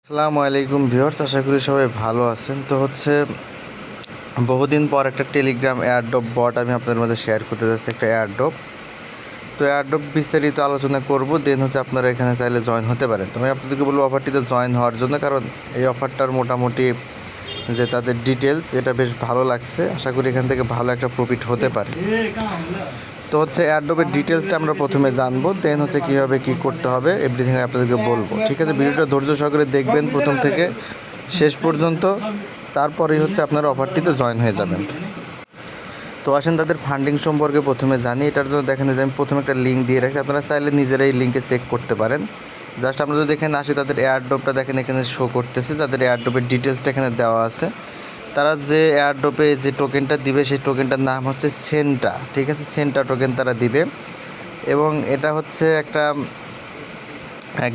আসসালামু আলাইকুম ভিউয়ার্স, আশা করি সবাই ভালো আছেন। তো বহুদিন পর একটা টেলিগ্রাম এয়ারড্রপ বট আমি আপনাদের মধ্যে শেয়ার করতে যাচ্ছি, একটা এয়ারড্রপ। তো এয়ারড্রপ বিস্তারিত আলোচনা করব, দেন আপনারা এখানে চাইলে জয়েন হতে পারেন। তো আমি আপনাদেরকে বলবো অফারটিতে জয়েন হওয়ার জন্য, কারণ এই অফারটার মোটামুটি যে তাদের ডিটেলস এটা বেশ ভালো লাগছে। আশা করি এখান থেকে ভালো একটা প্রফিট হতে পারে। তো এয়ারড্রপের ডিটেলসটা আমরা প্রথমে জানবো, দেন কীভাবে কী করতে হবে এভরিথিং আপনাদেরকে বলবো। ঠিক আছে, ভিডিওটা ধৈর্য সহকারে দেখবেন প্রথম থেকে শেষ পর্যন্ত, তারপরেই আপনারা অফারটিতে জয়েন হয়ে যাবেন। তো আসেন তাদের ফান্ডিং সম্পর্কে প্রথমে জানি। এটার জন্য দেখেন যে আমি প্রথমে একটা লিঙ্ক দিয়ে রাখি, আপনারা চাইলে নিজেরাই লিঙ্কে চেক করতে পারেন। জাস্ট আমরা যদি এখানে আসি, তাদের এয়ারড্রপটা দেখেন এখানে শো করতেছে, তাদের এয়ারড্রপের ডিটেলসটা এখানে দেওয়া আছে। তারা যে এয়ারড্রপে যে টোকেনটা দিবে সেই টোকেনটার নাম হচ্ছে সেন্টা। ঠিক আছে, সেন্টা টোকেন তারা দিবে, এবং এটা হচ্ছে একটা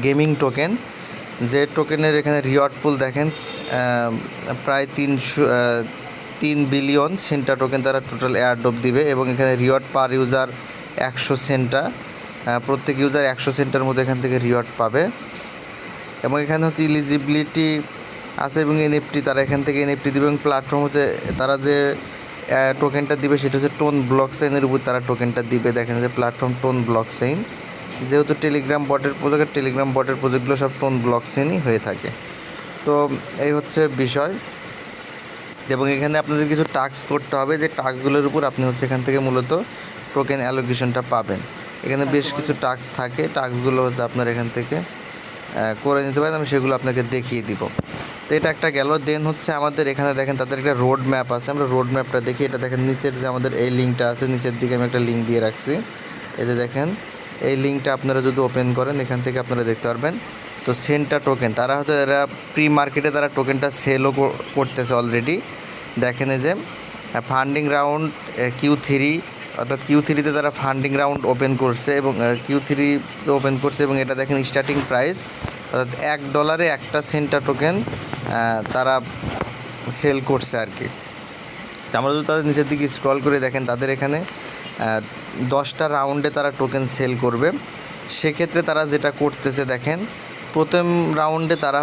গেমিং টোকেন। যে টোকেনের এখানে রিওয়ার্ড পুল দেখেন প্রায় 3 বিলিয়ন সেন্টা টোকেন তারা টোটাল এয়ারড্রপ দিবে, এবং এখানে রিওয়ার্ড পার ইউজার 100 সেন্টা। প্রত্যেক ইউজার 100 সেন্টার মধ্যে এখান থেকে রিওয়ার্ড পাবে। এবং এখানে ইলিজিবিলিটি আছে এবং এনএফটি, তারা এখান থেকে এনএফটি দিবে। এবং প্ল্যাটফর্ম হচ্ছে তারা যে টোকেনটা দিবে সেটা হচ্ছে টোন ব্লকচেইনের উপর তারা টোকেনটা দিবে। দেখেন যে প্ল্যাটফর্ম টোন ব্লকচেইন, যেহেতু টেলিগ্রাম বটের প্রজেক্টগুলো সব টোন ব্লকচেইনই হয়ে থাকে। তো এই হচ্ছে বিষয়। এবং এখানে আপনাদের কিছু টাস্ক করতে হবে, যে টাস্কগুলোর উপর আপনি এখান থেকে মূলত টোকেন অ্যালোকেশনটা পাবেন। এখানে বেশ কিছু টাস্ক থাকে, টাস্কগুলো আপনার এখান থেকে করে নিতে পারেন, আমি সেগুলো আপনাকে দেখিয়ে দিব। তো এটা একটা গেল। দেন আমাদের এখানে দেখেন তাদের একটা রোড ম্যাপ আছে, আমরা রোড ম্যাপটা দেখি। এটা দেখেন নিচের যে আমাদের এই লিঙ্কটা আছে, নিচের দিকে আমি একটা লিঙ্ক দিয়ে রাখছি। এতে দেখেন এই লিঙ্কটা আপনারা যদি ওপেন করেন, এখান থেকে আপনারা দেখতে পারবেন। তো সেন্টা টোকেন তারা এরা প্রি মার্কেটে তারা টোকেনটা সেলও করতেছে অলরেডি। দেখেন এই যে ফান্ডিং রাউন্ড Q3, অর্থাৎ Q3-তে তারা ফান্ডিং রাউন্ড ওপেন করছে, এবং Q3 ওপেন করছে। এবং এটা দেখেন স্টার্টিং প্রাইস, অর্থাৎ $1 একটা সেন্টা টোকেন তারা সেল করছে আর কি। আমরা যদি তাদের নিচের দিকে স্ক্রল করে দেখেন, তাদের এখানে 10টা রাউন্ডে তারা টোকেন সেল করবে। সেক্ষেত্রে তারা যেটা করতেছে দেখেন, প্রথম রাউন্ডে তারা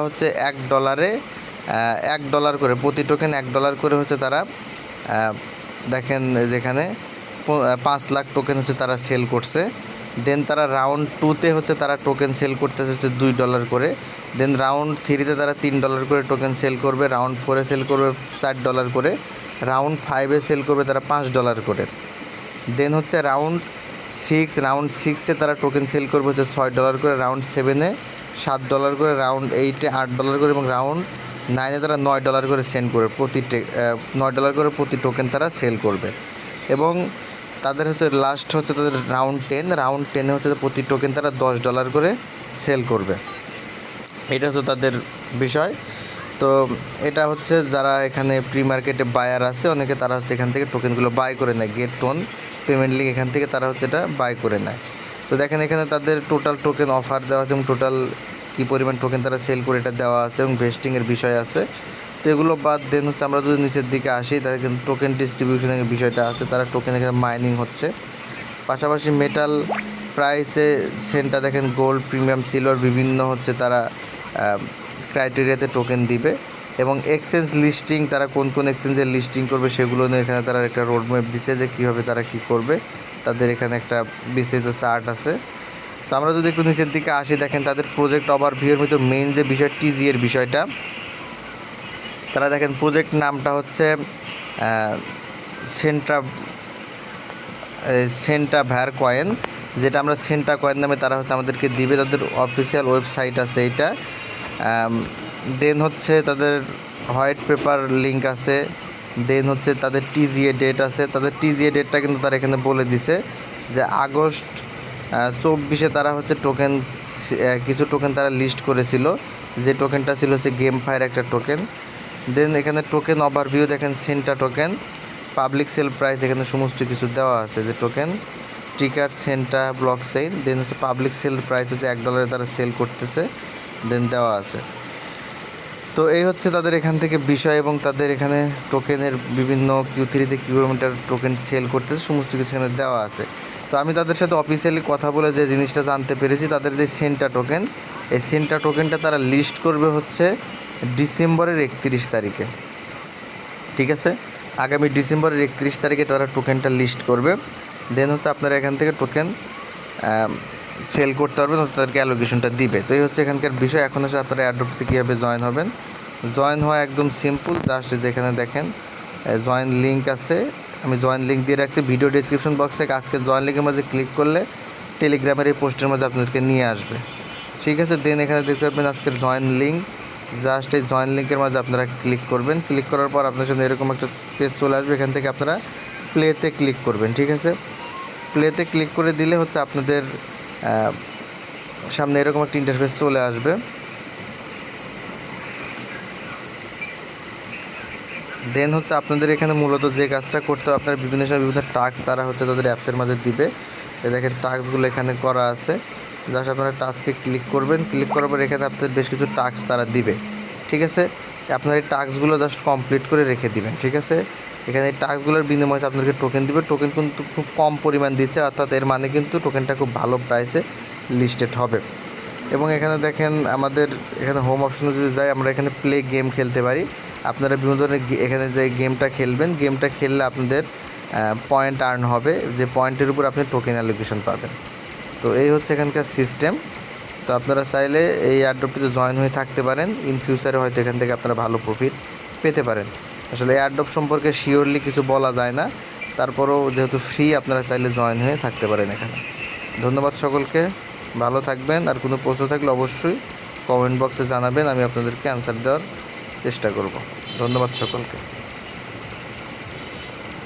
$1 করে, প্রতি টোকেন $1 করে তারা দেখেন যেখানে 5 লাখ টোকেন তারা সেল করছে। দেন তারা রাউন্ড 2-তে তারা টোকেন সেল করতেছে $2 করে। দেন রাউন্ড 3-তে তারা $3 করে টোকেন সেল করবে। রাউন্ড 4-এ সেল করবে $4 করে। রাউন্ড 5-এ সেল করবে তারা $5 করে। দেন রাউন্ড 6-এ তারা টোকেন সেল করবে $6 করে। রাউন্ড 7-এ $7 করে। রাউন্ড 8-এ $8 করে, এবং রাউন্ড 9-এ তারা $9 করে সেল করবে। $9 করে প্রতি টোকেন তারা সেল করবে। এবং তাদের লাস্ট তাদের রাউন্ড 10-এ প্রতি টোকেন তারা $10 করে সেল করবে। এটা তাদের বিষয়। তো এটা যারা এখানে প্রি মার্কেটে বায়ার আছে অনেকে, তারা এখান থেকে টোকেনগুলো বাই করে নেয়। গেট টোন পেমেন্ট লিঙ্ক এখান থেকে তারা এটা বাই করে নেয়। তো দেখেন এখানে তাদের টোটাল টোকেন অফার দেওয়া আছে, এবং টোটাল কী পরিমাণ টোকেন তারা সেল করে এটা দেওয়া আছে, এবং ভেস্টিংয়ের বিষয় আছে। তো এগুলো বাদ দেন আমরা যদি নিচের দিকে আসি, তাদের কিন্তু টোকেন ডিস্ট্রিবিউশনের বিষয়টা আছে। তারা টোকেন এখানে মাইনিং হচ্ছে, পাশাপাশি মেটাল প্রাইসে সেন্টা দেখেন গোল্ড, প্রিমিয়াম, সিলভার বিভিন্ন তারা ক্রাইটেরিয়াতে টোকেন দিবে। এবং এক্সচেঞ্জ লিস্টিং, তারা কোন কোন এক্সচেঞ্জের লিস্টিং করবে সেগুলো নিয়ে এখানে তারা একটা রোডম্যাপ দিচ্ছে, যে কীভাবে তারা কী করবে। তাদের এখানে একটা বিস্তৃত চার্ট আছে। তো আমরা যদি একটু নিচের দিকে আসি, দেখেন তাদের প্রজেক্ট ওভারভিউর ভিতর মেইন যে বিষয় TG-এর বিষয়টা, তারা দেখেন প্রজেক্ট নামটা সেন্টা ভ্যার কয়েন, যেটা আমরা সেন্টা কয়েন নামে তারা আমাদেরকে দিবে। তাদের অফিসিয়াল ওয়েবসাইট আছে এইটা। দেন তাদের হোয়াইট পেপার লিঙ্ক আছে। দেন তাদের TGA ডেট আছে। তাদের TGA ডেটটা কিন্তু তারা এখানে বলে দিছে, যে আগস্ট 24-এ তারা টোকেন কিছু টোকেন তারা লিস্ট করেছিল, যে টোকেনটা ছিল গেম ফায়ার একটা টোকেন। দেন এখানে টোকেন ওভারভিউ দেখেন, সেন্টা টোকেন পাবলিক সেল প্রাইস এখানে সমস্ত কিছু দেওয়া আছে, যে টোকেন টিকার সেন্টা ব্লকচেইন। দেন পাবলিক সেল প্রাইস $1 তারা সেল করতেছে, দেন দেওয়া আছে। তো এই তাদের এখান থেকে বিষয়, এবং তাদের এখানে টোকেনের বিভিন্ন Q3-তে কিলোমিটার টোকেন সেল করতেছে, সমস্ত কিছু এখানে দেওয়া আছে। তো আমি তাদের সাথে অফিসিয়ালি কথা বলে যে জিনিসটা জানতে পেরেছি, তাদের যে সেন্টা টোকেন এই সিনটা টোকেনটা তারা লিস্ট করবে হচ্ছে ডিসেম্বরের 31 তারিখে, ঠিক আছে। আগামী ডিসেম্বরের 31 তারিখে তারা টোকেনটা লিস্ট করবে। দেন হচ্ছে আপনারা এখান থেকে টোকেন সেল করতে পারবেন, তাদেরকে অ্যালোকেশনটা দিবে। তো এই হচ্ছে এখানকার বিষয়। এখন হচ্ছে আপনারা এয়ারড্রপতে কীভাবে জয়েন হবেন। জয়েন হওয়া একদম সিম্পল। জাস্ট যেখানে দেখেন জয়েন লিঙ্ক আছে, আমি জয়েন লিঙ্ক দিয়ে রাখছি ভিডিও ডিসক্রিপশন বক্সে। আজকে জয়েন লিঙ্কের মাঝে ক্লিক করলে টেলিগ্রামের এই পোস্টের মাঝে আপনাদেরকে নিয়ে আসবে, ঠিক আছে। দেন এখানে দেখতে পাবেন আজকের জয়েন লিঙ্ক। জাস্ট এই জয়েন লিঙ্কের মাঝে আপনারা ক্লিক করবেন। ক্লিক করার পর আপনার সামনে এরকম একটা পেজ চলে আসবে। এখান থেকে আপনারা প্লেতে ক্লিক করবেন, ঠিক আছে। প্লেতে ক্লিক করে দিলে হচ্ছে আপনাদের সামনে এরকম একটা ইন্টারফেস চলে আসবে। দেন হচ্ছে আপনাদের এখানে মূলত যে কাজটা করতে হবে, আপনার বিভিন্ন সময় বিভিন্ন টাস্ক তারা হচ্ছে তাদের অ্যাপসের মাঝে দিবে। দেখেন টাস্কগুলো এখানে করা আছে। জাস্ট আপনারা টাস্কে ক্লিক করবেন। ক্লিক করার পর এখানে আপনাদের বেশ কিছু টাস্ক তারা দিবে, ঠিক আছে। আপনার এই টাস্কগুলো জাস্ট কমপ্লিট করে রেখে দিবেন, ঠিক আছে। এখানে এই টাস্কগুলোর বিনিময়ে আপনাদেরকে টোকেন দিবে। টোকেন কিন্তু খুব কম পরিমাণ দিচ্ছে, অর্থাৎ এর মানে কিন্তু টোকেনটা খুব ভালো প্রাইসে লিস্টেড হবে। এবং এখানে দেখেন আমাদের এখানে হোম অপশনে যদি যাই, আমরা এখানে প্লে গেম খেলতে পারি। আপনারা বিভিন্ন ধরনের এখানে যে গেমটা খেলবেন, গেমটা খেললে আপনাদের পয়েন্ট আর্ন হবে, যে পয়েন্টের উপর আপনি টোকেন অ্যালোকেশন পাবেন। তো এই হচ্ছে এখানকার সিস্টেম। তো আপনারা চাইলে এই এয়ারড্রপটিতে জয়েন হয়ে থাকতে পারেন। ইন ফিউচারে হয়তো এখান থেকে আপনারা ভালো প্রফিট পেতে পারেন। আসলে এয়ারড্রপ সম্পর্কে শিওরলি কিছু বলা যায় না, তারপরেও যেহেতু ফ্রি আপনারা চাইলে জয়েন হয়ে থাকতে পারেন এখানে। ধন্যবাদ সকলকে, ভালো থাকবেন। আর কোনো প্রশ্ন থাকলে অবশ্যই কমেন্ট বক্সে জানাবেন, আমি আপনাদেরকে অ্যান্সার দেওয়ার চেষ্টা করব। ধন্যবাদ সকলকে।